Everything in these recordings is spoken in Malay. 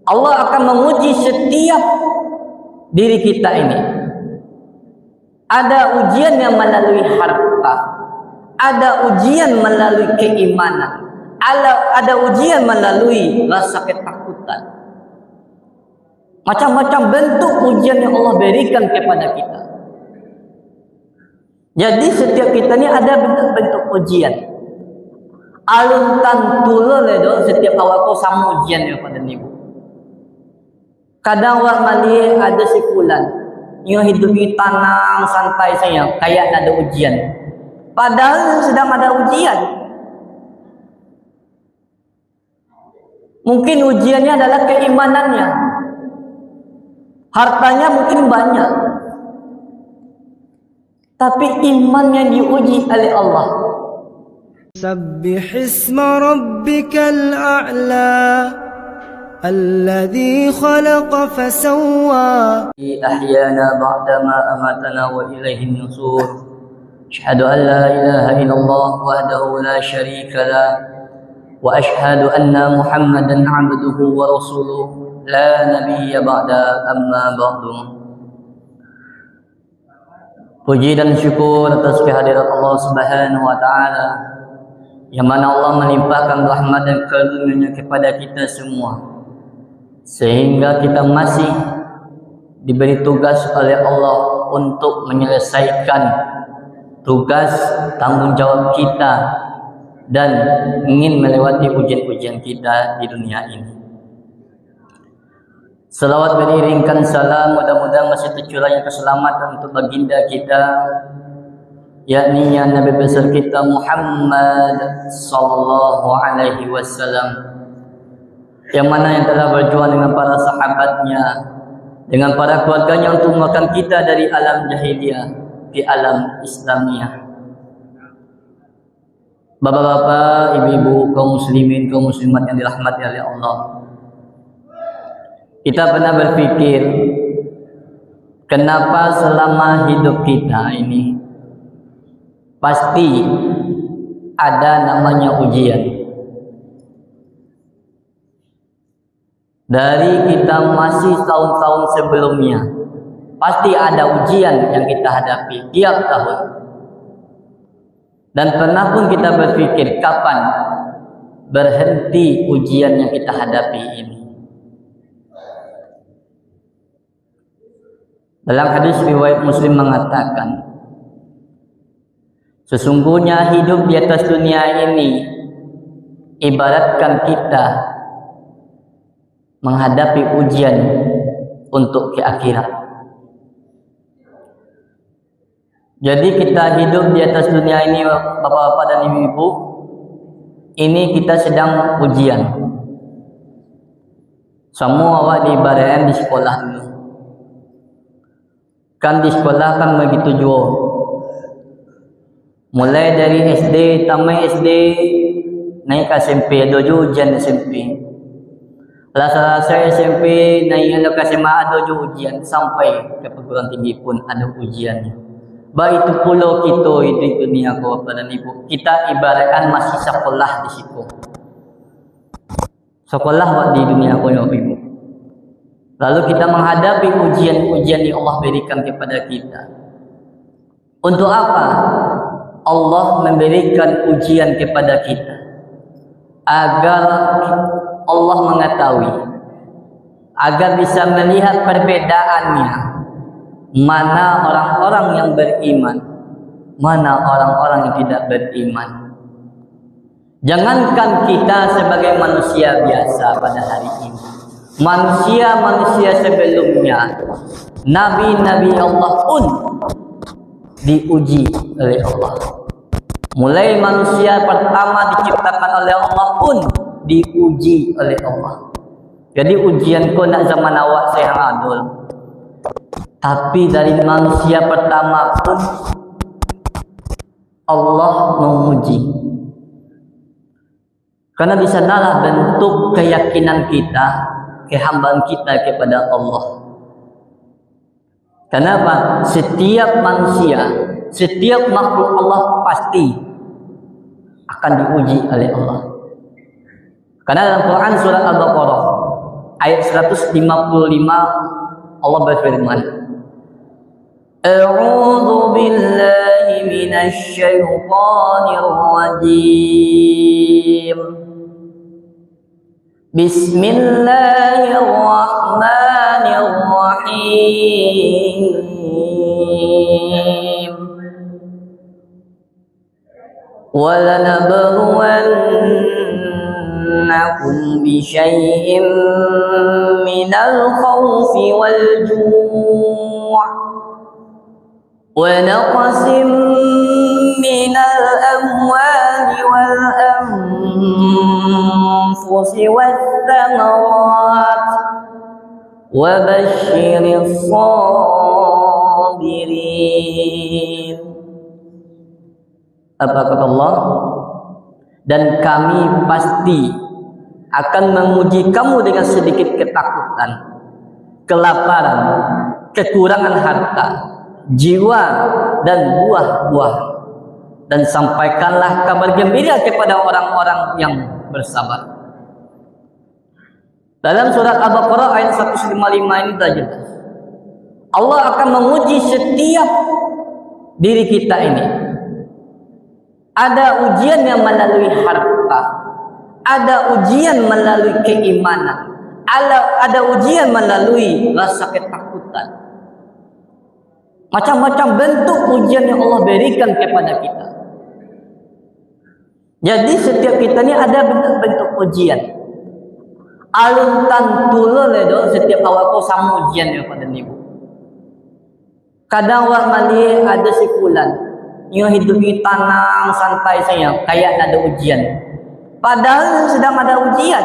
Allah akan menguji setiap diri kita ini. Ada ujian yang melalui harta, ada ujian melalui keimanan, ada ujian melalui rasa ketakutan. Macam-macam bentuk ujian yang Allah berikan kepada kita. Jadi setiap kita ni ada bentuk-bentuk ujian. Alun tantulo ledo setiap awak kau sama ujian daripada nibu. Kadang orang mali ada si fulan, yang hidup ini tenang santai saja, kayak ada ujian. Padahal sedang ada ujian. Mungkin ujiannya adalah keimanannya. Hartanya mungkin banyak, tapi imannya diuji oleh Allah. Sabbih isma rabbikal a'la alladhi khalaqa fasawwa. Ahyana ba'dama amatana wa ilaihin nusur. Asyhadu an la ilaha illallah wahdahu la syarika lah, wa asyhadu anna Muhammadan 'abduhu wa rasuluh. La nabiyya ba'da amma ba'du. Puji dan syukur atas kehadirat Allah Subhanahu wa taala, yang mana Allah melimpahkan rahmat dan karunia-Nya kepada kita semua, sehingga kita masih diberi tugas oleh Allah untuk menyelesaikan tugas tanggung jawab kita dan ingin melewati ujian-ujian kita di dunia ini. Salawat beriringkan salam, mudah-mudahan masih tercurahnya keselamatan untuk baginda kita, yakni yang Nabi besar kita Muhammad sallallahu alaihi wasallam, yang mana yang telah berjuang dengan para sahabatnya, dengan para keluarganya untuk mengeluarkan kita dari alam jahiliyah ke alam Islamiyah. Bapak-bapak, ibu-ibu, kaum muslimin, kaum muslimat yang dirahmati oleh Allah, kita pernah berpikir, kenapa selama hidup kita ini pasti ada namanya ujian. Dari kita masih tahun-tahun sebelumnya, pasti ada ujian yang kita hadapi tiap tahun. Dan pernah pun kita berpikir, kapan berhenti ujian yang kita hadapi ini? Dalam hadis riwayat Muslim mengatakan, sesungguhnya hidup di atas dunia ini ibaratkan kita menghadapi ujian untuk ke akhirat. Jadi kita hidup di atas dunia ini, bapak-bapak dan ibu-ibu, ini kita sedang ujian. Semua awak diibaratkan di sekolah dulu. Kan di sekolah kan begitu juga. Mulai dari SD, tamat SD, naik ke SMP, ada juga ujian SMP. Selesai SMP, naik ke SMA, ada juga ujian. Sampai ke perguruan tinggi pun ada ujiannya. Baik itu pula kita di dunia bapak dan ibu, kita ibaratkan masih sekolah di situ. Sekolah di dunia bapak ibu. Lalu kita menghadapi ujian-ujian yang Allah berikan kepada kita. Untuk apa Allah memberikan ujian kepada kita? Agar Allah mengetahui, agar bisa melihat perbedaannya, mana orang-orang yang beriman, mana orang-orang yang tidak beriman. Jangankan kita sebagai manusia biasa pada hari ini, manusia-manusia sebelumnya, nabi-nabi Allah pun diuji oleh Allah. Mulai manusia pertama diciptakan oleh Allah pun diuji oleh Allah. Jadi ujian kau nak zaman awak saya adul, tapi dari manusia pertama pun Allah menguji. Karena di sanalah bentuk keyakinan kita, kehambaan kita kepada Allah. Kenapa? Setiap manusia, setiap makhluk Allah pasti akan diuji oleh Allah. Karena dalam Quran surat Al-Baqarah ayat 155 Allah berfirman, A'udzu billahi minasy syaithanir rajim. Bismillahirrahmanirrahim. وَلَنَبْلُوَنَّكُمْ بِشَيْءٍ مِّنَ الْخَوْفِ وَالْجُوعِ وَنَقْصٍ مِّنَ الْأَمْوَالِ وَالْأَنفُسِ وَالثَّمَرَاتِ وَبَشِّرِ الصَّابِرِينَ. Apa kata Allah? Dan kami pasti akan menguji kamu dengan sedikit ketakutan, kelaparan, kekurangan harta, jiwa, dan buah-buah. Dan sampaikanlah kabar gembira kepada orang-orang yang bersabar. Dalam surat Al-Baqarah ayat 155 ini jelas Allah akan menguji setiap diri kita ini. Ada ujian yang melalui harta, ada ujian melalui keimanan, ada ujian melalui rasa ketakutan. Macam-macam bentuk ujian yang Allah berikan kepada kita. Jadi setiap kita ini ada bentuk-bentuk ujian. Alun tantulo ledo setiap awak ko sama ujian daripada nibu. Kadang awak mali ada si fulan yang hidupnya tenang, santai saja, kayak ada ujian. Padahal sedang ada ujian.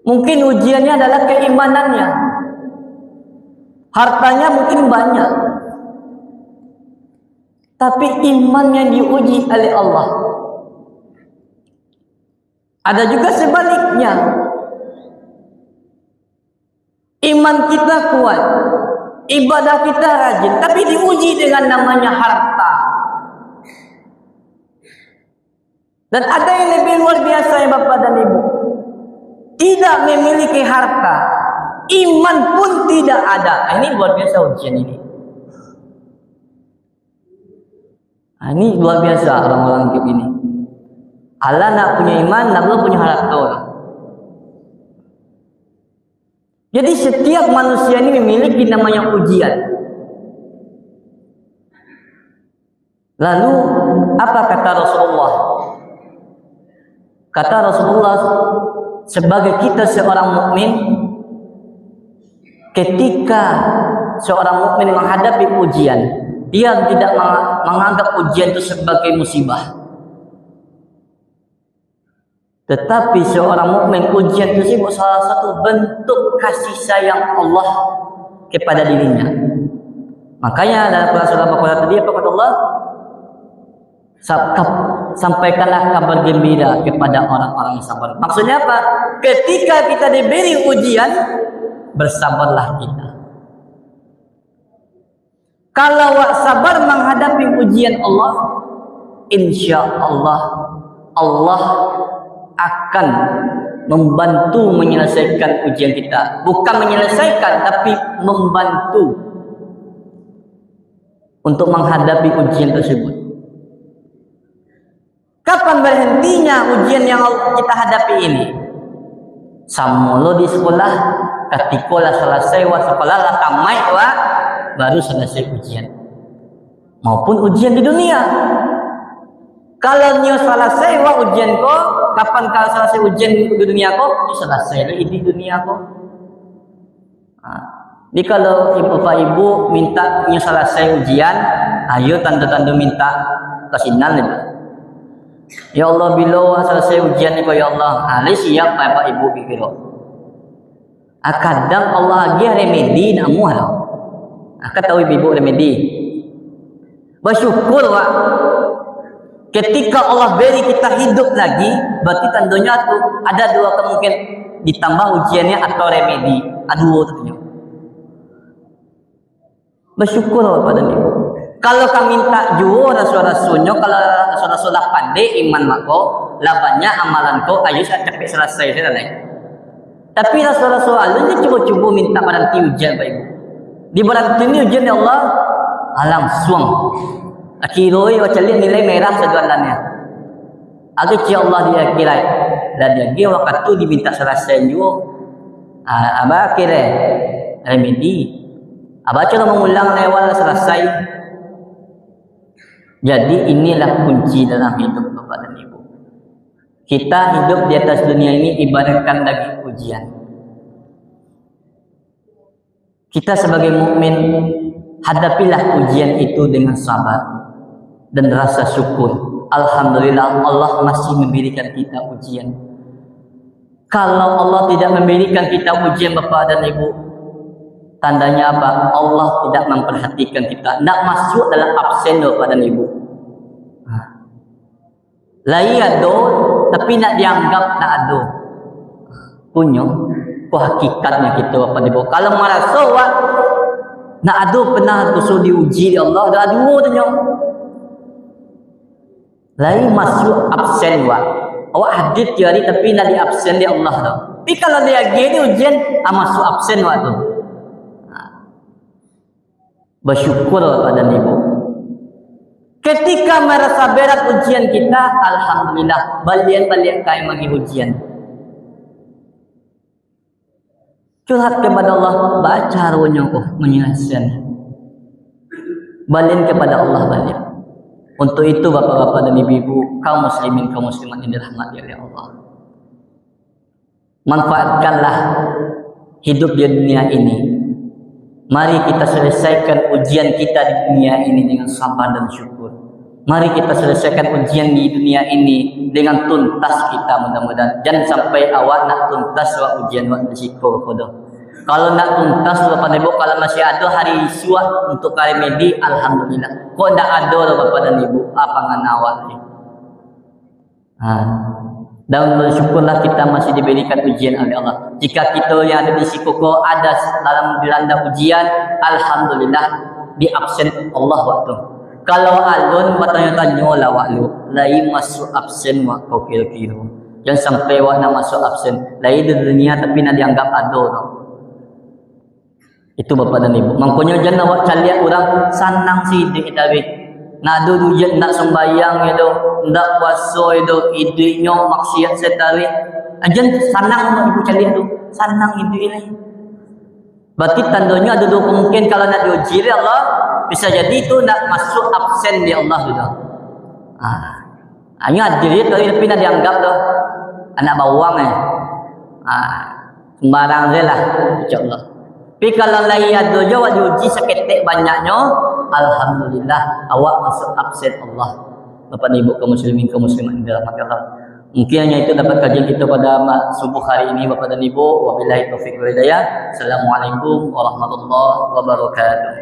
Mungkin ujiannya adalah keimanannya. Hartanya mungkin banyak. Tapi imannya diuji oleh Allah. Ada juga sebaliknya. Iman kita kuat, ibadah kita rajin, tapi diuji dengan namanya harta. Dan ada yang lebih luar biasa ya Bapak dan Ibu. Tidak memiliki harta, iman pun tidak ada. Ini luar biasa ujian ini. Ini luar biasa orang-orang kayak ini. Allah nak punya iman, nak punya harta. Jadi setiap manusia ini memiliki namanya ujian. Lalu apa kata Rasulullah? Kata Rasulullah, sebagai kita seorang mukmin, ketika seorang mukmin menghadapi ujian, dia tidak menganggap ujian itu sebagai musibah. Tetapi seorang mukmin, ujian tersebut salah satu bentuk kasih sayang Allah kepada dirinya. Makanya dalam surah Al-Baqarah tadi apa kata Allah? Sampaikanlah kabar gembira kepada orang-orang yang sabar. Maksudnya apa? Ketika kita diberi ujian, bersabarlah kita. Kalau sabar menghadapi ujian Allah, insya Allah akan membantu menyelesaikan ujian kita. Bukan menyelesaikan, tapi membantu untuk menghadapi ujian tersebut. Kapan berhentinya ujian yang kita hadapi ini? Samulo di sekolah, ketika selesai sekolah tamat baru selesai ujian. Maupun ujian di dunia. Kalau nyo selesai ujian ko, kapan kau selesai ujian di dunia ko? Nyo selesai di dunia ko. Jadi kalau bapak ibu minta nyo selesai ujian, ayo tanda-tanda minta kasinan itu. Ya Allah, bila selesai ujian ni ko ya Allah, ali siap bapak ibu pikir. Kadang Allah lagi remedi namu halo. Tahu ibu remedi. Bersyukur wa. Ketika Allah beri kita hidup lagi, berarti tandanya tu ada dua kemungkinan, ditambah ujiannya atau remedi. Aduh tentunya. Bersyukur pada ni. Kalau kami minta jual rasul-rasulnya, kalau rasul-rasul pandai iman mako, lah banyak amalan kau, ayo cepat selesai sudah lah. Tapi Rasulullah SAW dia cuba-cuba minta berhenti ujian Pak Ibu. Di berhenti ni ujian ya Allah, langsung. Akhirnya macam nilai merah seduannya. Agar ya Allah dia kira dan dia waktu tu diminta selesai juga. Abah kira remedi. Abah coba mengulang lewat selesai. Jadi inilah kunci dalam hidup Bapak dan Ibu. Kita hidup di atas dunia ini ibaratkan lagi ujian. Kita sebagai mukmin hadapilah ujian itu dengan sabar dan rasa syukur. Alhamdulillah Allah masih memberikan kita ujian. Kalau Allah tidak memberikan kita ujian Bapak dan Ibu, tandanya apa? Allah tidak memperhatikan kita. Nak masuk dalam absen Bapak dan Ibu. Lai ado, tapi nak dianggap tak ado. Punya, hakikatnya kita Bapak dan Ibu. Kalau merasa wak, nak ado pernah tu diuji di Allah, dah ado tanya. Lai masuk absen wak. Awak hadir tiari tapi nak di absen di Allah tu. Tapi kalau dia gini ujian, masuk absen wak tu. Bersyukur Bapak dan Ibu. Ketika merasa berat ujian kita, alhamdulillah balik kai magi ujian. Curhat kepada Allah, baca runyong menyelesaikan. Balik kepada Allah balik. Untuk itu bapak-bapak dan ibu-ibu, kaum muslimin kaum muslimat yang dirahmati oleh Allah. Manfaatkanlah hidup di dunia ini. Mari kita selesaikan ujian kita di dunia ini dengan sabar dan syukur. Mari kita selesaikan ujian di dunia ini dengan tuntas kita mudah-mudahan. Jangan sampai awak nak tuntas awak ujian awak bersiko kepada. Kalau nak tuntas Bapak dan Ibu, kalau masih ada hari suat untuk remedi, alhamdulillah. Kok tak ada Bapak dan Ibu, apa ngan awak ni? Dan bersyukurlah kita masih diberikan ujian oleh Allah. Jika kita yang ada di Sikoko ada dalam dilanda ujian, alhamdulillah di absen Allah waktu. Kalau alun bertanya-tanya lah waktu, lain masuk absen wak kau kira-kira. Jangan sampai wak nak masuk absen. Lain di dunia tapi nak dianggap ada tau. Itu Bapak dan Ibu. Makanya jangan awak caliat orang sanang sidik kita be. Nak ada ujian, nak sembahyang itu, nak puasa itu, idenya maksiat setari. Ajan sanang Ibu caliat tu, sanang itu ini. Berarti tandanya ada dua kemungkinan kalau nak diuji oleh Allah, bisa jadi itu nak masuk absen di Allah sudah. Hanya hadir tapi nak dianggap tu anak bawang sembarang je lah, insyaAllah. Tapi kalau lagi ada je awak diuji seketik banyaknya, alhamdulillah awak masuk absen Allah. Bapak dan Ibu kaum muslimin kaum muslimat dalam Allah. Mungkin hanya itu dapat kajian kita pada subuh hari ini Bapak dan Ibu. Wabillahi taufiq wal hidayah. Assalamualaikum warahmatullahi wabarakatuh.